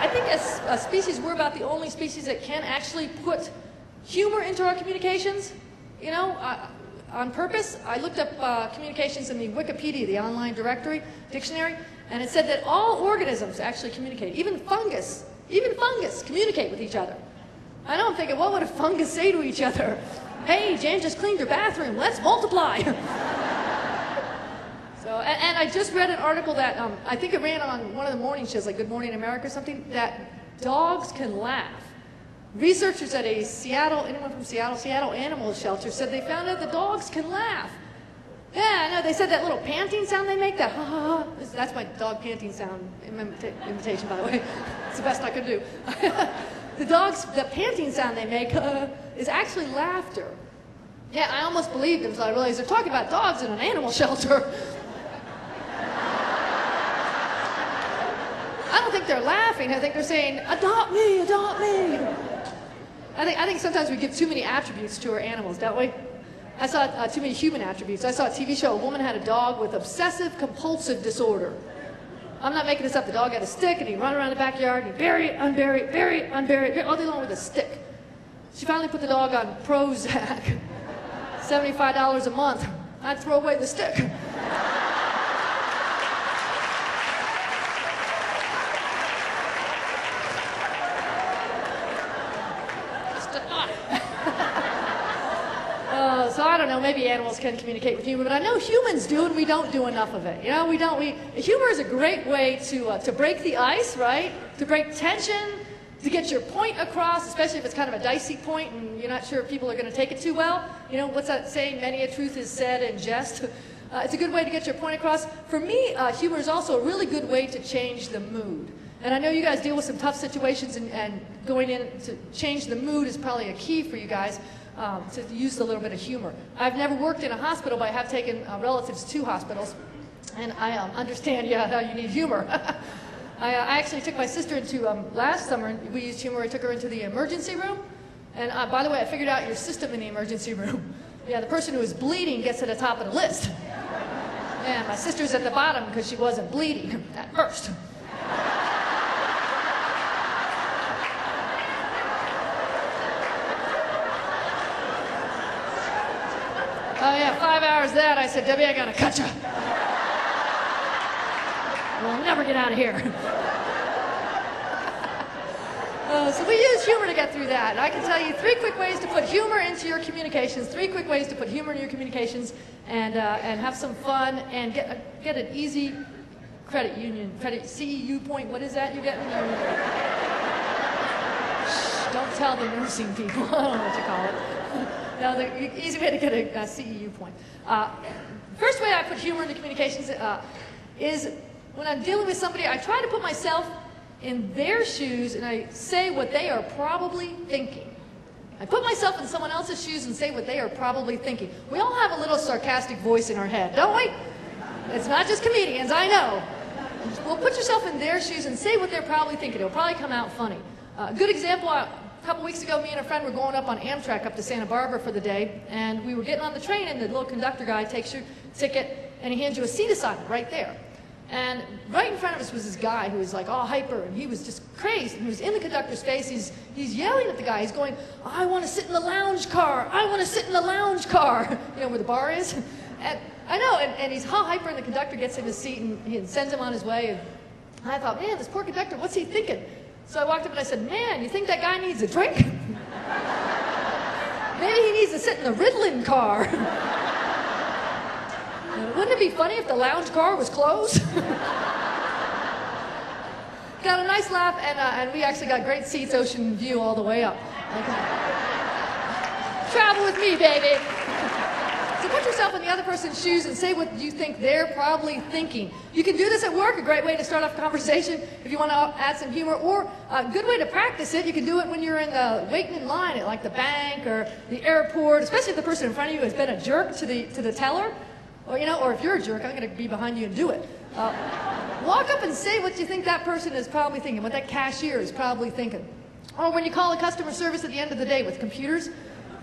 I think as a species, we're about the only species that can actually put humor into our communications, you know, on purpose. I looked up communications in the Wikipedia, the online dictionary, and it said that all organisms actually communicate. Even fungus communicate with each other. I know, I'm thinking, what would a fungus say to each other? Hey, Jan just cleaned your bathroom, let's multiply. So, and I just read an article that, I think it ran on one of the morning shows, like Good Morning America or something, that dogs can laugh. Researchers at a Seattle animal shelter said they found out the dogs can laugh. Yeah, I know, they said that little panting sound they make, that ha ha ha. That's my dog panting sound imitation, by the way. It's the best I could do. The panting sound they make is actually laughter. Yeah, I almost believed them, so I realized they're talking about dogs in an animal shelter. I don't think they're laughing. I think they're saying, adopt me, adopt me. I think sometimes we give too many attributes to our animals, don't we? I saw too many human attributes. I saw a TV show, a woman had a dog with obsessive compulsive disorder. I'm not making this up. The dog had a stick, and he'd run around the backyard, and he'd bury it, unbury it, bury it, unbury it, all day long with a stick. She finally put the dog on Prozac, $75 a month. I'd throw away the stick. So I don't know, maybe animals can communicate with humor, but I know humans do, and we don't do enough of it. You know, humor is a great way to break the ice, right? To break tension, to get your point across, especially if it's kind of a dicey point and you're not sure if people are going to take it too well. You know, what's that saying? Many a truth is said in jest. It's a good way to get your point across. For me, humor is also a really good way to change the mood. And I know you guys deal with some tough situations, and going in to change the mood is probably a key for you guys. To use a little bit of humor. I've never worked in a hospital, but I have taken relatives to hospitals, and I understand, how you need humor. I actually took my sister into, last summer, and we used humor. I took her into the emergency room, and by the way, I figured out your system in the emergency room. Yeah, the person who is bleeding gets to the top of the list. And my sister's at the bottom because she wasn't bleeding at first. Oh yeah, 5 hours of that, I said, Debbie, I gotta cut you. We'll never get out of here. So we use humor to get through that. And I can tell you 3 quick ways to put humor into your communications, 3 quick ways to put humor in your communications, and have some fun, and get an easy credit CEU point. What is that you get when you're... Shh, don't tell the nursing people. I don't know what you call it. No, the easy way to get a CEU point. First way I put humor into communications is when I'm dealing with somebody, I try to put myself in their shoes and I say what they are probably thinking. I put myself in someone else's shoes and say what they are probably thinking. We all have a little sarcastic voice in our head, don't we? It's not just comedians, I know. Well, put yourself in their shoes and say what they're probably thinking. It'll probably come out funny. A good example, a couple weeks ago, me and a friend were going up on Amtrak up to Santa Barbara for the day, and we were getting on the train, and the little conductor guy takes your ticket, and he hands you a seat assignment right there. And right in front of us was this guy who was like all hyper, and he was just crazy. He was in the conductor's face. He's yelling at the guy. He's going, I want to sit in the lounge car. I want to sit in the lounge car. You know, where the bar is? And I know, and he's all hyper, and the conductor gets him his seat, and he sends him on his way. And I thought, man, this poor conductor, what's he thinking? So I walked up and I said, man, you think that guy needs a drink? Maybe he needs to sit in the Ritalin car. Wouldn't it be funny if the lounge car was closed? Got a nice laugh, and we actually got great seats, ocean view all the way up. Travel with me, baby. So put yourself in the other person's shoes and say what you think they're probably thinking. You can do this at work, a great way to start off a conversation if you want to add some humor, or a good way to practice it, you can do it when you're waiting in line at like the bank or the airport, especially if the person in front of you has been a jerk to the teller. Or, or if you're a jerk, I'm going to be behind you and do it. Walk up and say what you think that person is probably thinking, what that cashier is probably thinking. Or when you call a customer service at the end of the day with computers,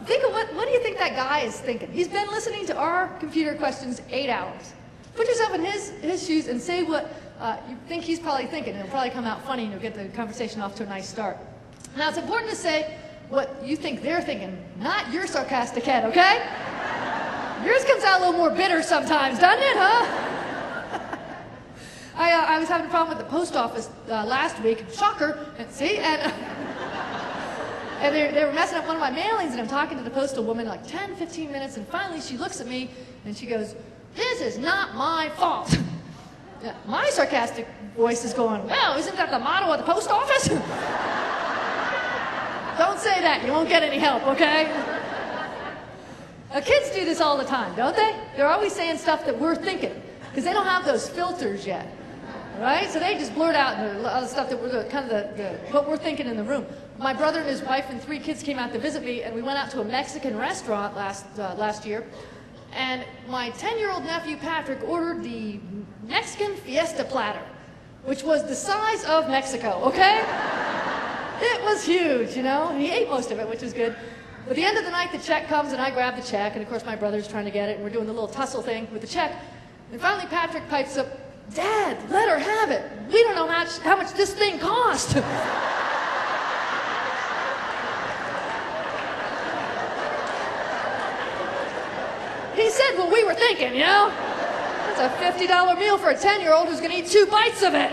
think of what do you think that guy is thinking? He's been listening to our computer questions 8 hours. Put yourself in his shoes and say what you think he's probably thinking. It'll probably come out funny and you'll get the conversation off to a nice start. Now, it's important to say what you think they're thinking, not your sarcastic head, okay? Yours comes out a little more bitter sometimes, doesn't it, huh? I was having a problem with the post office last week. Shocker, see? And they were messing up one of my mailings, and I'm talking to the postal woman like 10, 15 minutes, and finally she looks at me, and she goes, "This is not my fault." My sarcastic voice is going, "Well, isn't that the motto of the post office?" Don't say that. You won't get any help, okay? Kids do this all the time, don't they? They're always saying stuff that we're thinking, because they don't have those filters yet, right? So they just blurt out a lot of stuff that we're what we're thinking in the room. My brother and his wife and 3 kids came out to visit me, and we went out to a Mexican restaurant last year. And my 10-year-old nephew Patrick ordered the Mexican fiesta platter, which was the size of Mexico, okay? It was huge, you know? And he ate most of it, which was good. But at the end of the night, the check comes, and I grab the check, and of course my brother's trying to get it, and we're doing the little tussle thing with the check. And finally Patrick pipes up, "Dad, let her have it. We don't know how much this thing cost." He said what we were thinking, you know? That's a $50 meal for a 10-year-old who's going to eat 2 bites of it.